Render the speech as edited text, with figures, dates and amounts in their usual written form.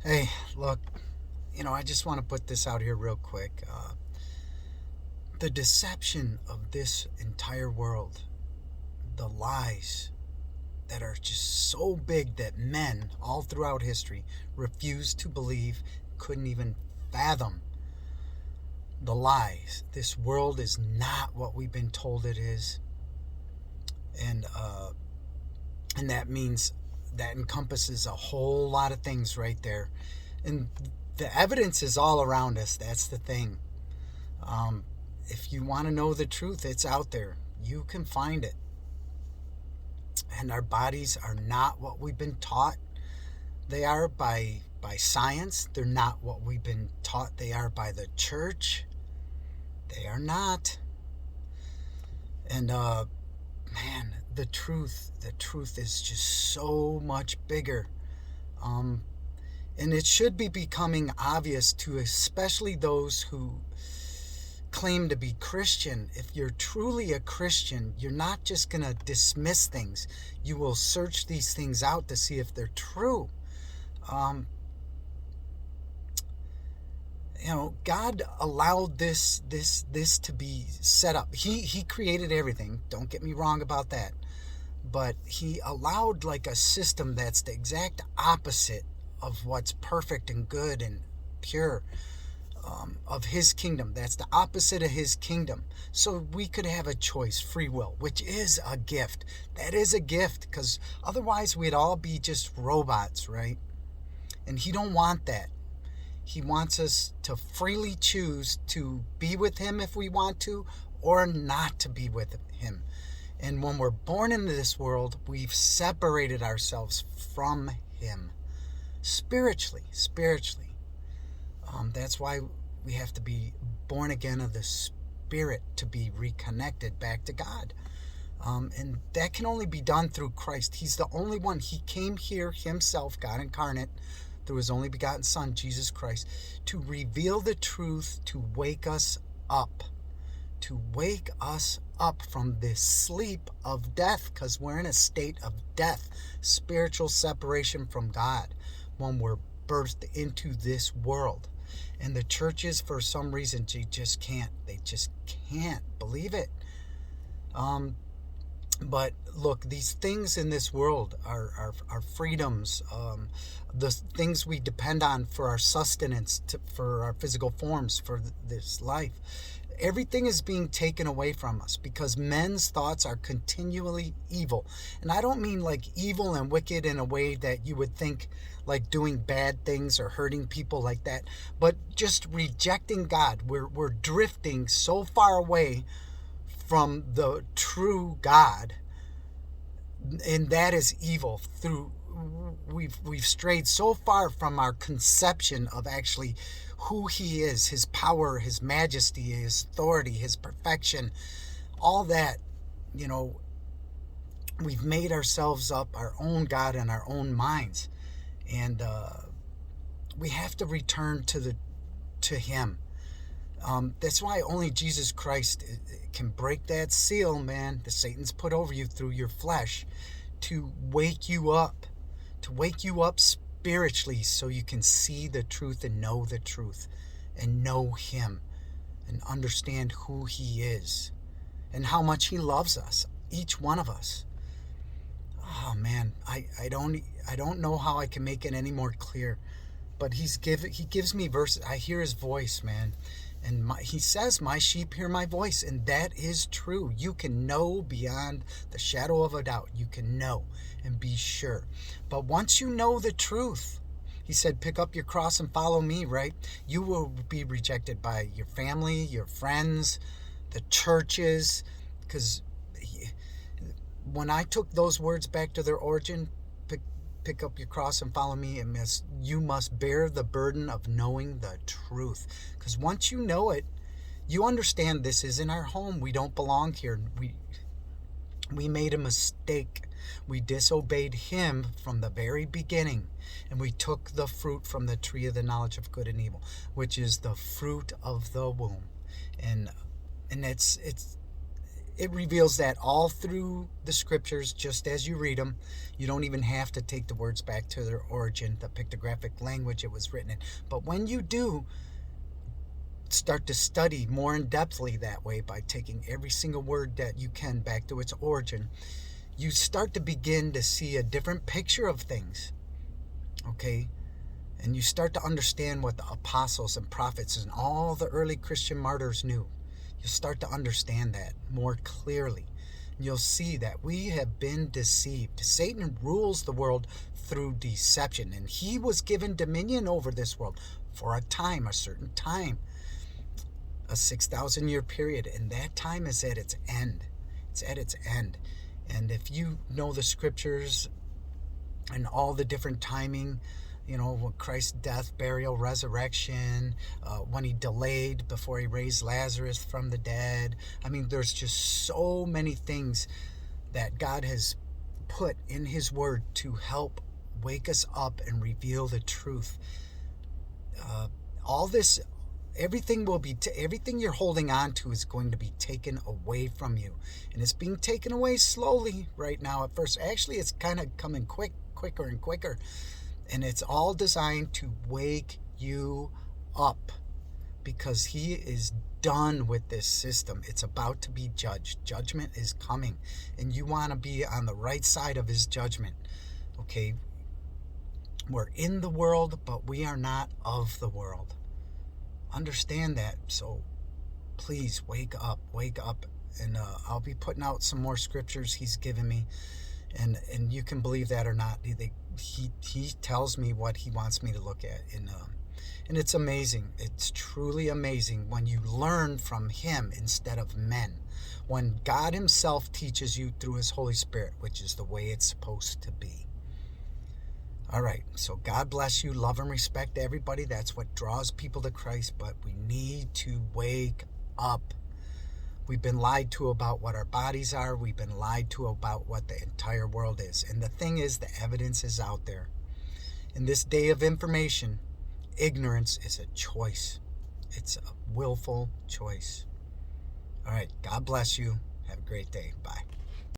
Hey, look, I just want to put this out here real quick. The deception of this entire world, the lies that are just so big that men all throughout history refused to believe, couldn't even fathom the lies. This world is not what we've been told it is, and that means that encompasses a whole lot of things right there, and the evidence is all around us. That's the thing. Um, if you want to know the truth, it's out there. You can find it. And our bodies are not what we've been taught they are by science. They're not what we've been taught they are by the church. They are not. And man, the truth is just so much bigger. Um, and it should be becoming obvious to especially those who claim to be Christian. If you're truly a Christian, you're not just going to dismiss things. You will search these things out to see if they're true. Um, God allowed this to be set up. He created everything. Don't get me wrong about that. But he allowed like a system that's the exact opposite of what's perfect and good and pure, of his kingdom. That's the opposite of his kingdom. So we could have a choice, free will, which is a gift. That is a gift, because otherwise we'd all be just robots, right? And he don't want that. He wants us to freely choose to be with him if we want to, or not to be with him. And when we're born into this world, we've separated ourselves from him spiritually. That's why we have to be born again of the Spirit to be reconnected back to God. And that can only be done through Christ. He's the only one. He came here himself, God incarnate, through his only begotten Son, Jesus Christ, to reveal the truth, to wake us up. To wake us up from this sleep of death, because we're in a state of death, spiritual separation from God when we're birthed into this world. And the churches, for some reason, they just can't believe it. But look, these things in this world are freedoms, the things we depend on for our sustenance, for our physical forms, for this life. Everything is being taken away from us because men's thoughts are continually evil. And I don't mean like evil and wicked in a way that you would think like doing bad things or hurting people like that, but just rejecting God. We're drifting so far away from the true God, and that is evil. Through we've strayed so far from our conception of actually who he is, his power, his majesty, his authority, his perfection, all that. you know we've made ourselves up our own God in our own minds, and we have to return to him. That's why only Jesus Christ can break that seal, man, that Satan's put over you through your flesh, to wake you up, spiritually, so you can see the truth and know the truth and know him and understand who he is and how much he loves us, each one of us. Oh man, I don't know how I can make it any more clear, but he gives me verses. I hear his voice, man, and he says, "My sheep hear my voice," and that is true. You can know beyond the shadow of a doubt. You can know and be sure. But once you know the truth, he said, "Pick up your cross and follow me." Right? You will be rejected by your family, your friends, the churches, because when I took those words back to their origin, pick up your cross and follow me, you must bear the burden of knowing the truth. Because once you know it, you understand this isn't our home. We don't belong here. We made a mistake. We disobeyed him from the very beginning, and we took the fruit from the tree of the knowledge of good and evil, which is the fruit of the womb. And It reveals that all through the scriptures, just as you read them. You don't even have to take the words back to their origin, the pictographic language it was written in. But when you do start to study more in depthly that way, by taking every single word that you can back to its origin, you start to begin to see a different picture of things. Okay? And you start to understand what the apostles and prophets and all the early Christian martyrs knew. You'll start to understand that more clearly. You'll see that we have been deceived. Satan rules the world through deception, and he was given dominion over this world for a time, a certain time, a 6,000-year period, and that time is at its end. It's at its end. And if you know the scriptures and all the different timing, Christ's death, burial, resurrection, when he delayed before he raised Lazarus from the dead. I mean, there's just so many things that God has put in his word to help wake us up and reveal the truth. All this, everything everything you're holding on to is going to be taken away from you. And it's being taken away slowly right now at first. Actually, it's kind of coming quicker and quicker. And it's all designed to wake you up, because he is done with this system. It's about to be judged. Judgment is coming, and you want to be on the right side of his judgment. Okay? We're in the world, but we are not of the world. Understand that. So please wake up. And I'll be putting out some more scriptures he's given me. And you can believe that or not. He tells me what he wants me to look at. And it's amazing. It's truly amazing when you learn from him instead of men. When God himself teaches you through his Holy Spirit, which is the way it's supposed to be. All right. So God bless you. Love and respect everybody. That's what draws people to Christ. But we need to wake up. We've been lied to about what our bodies are. We've been lied to about what the entire world is. And the thing is, the evidence is out there. In this day of information, ignorance is a choice. It's a willful choice. All right. God bless you. Have a great day. Bye.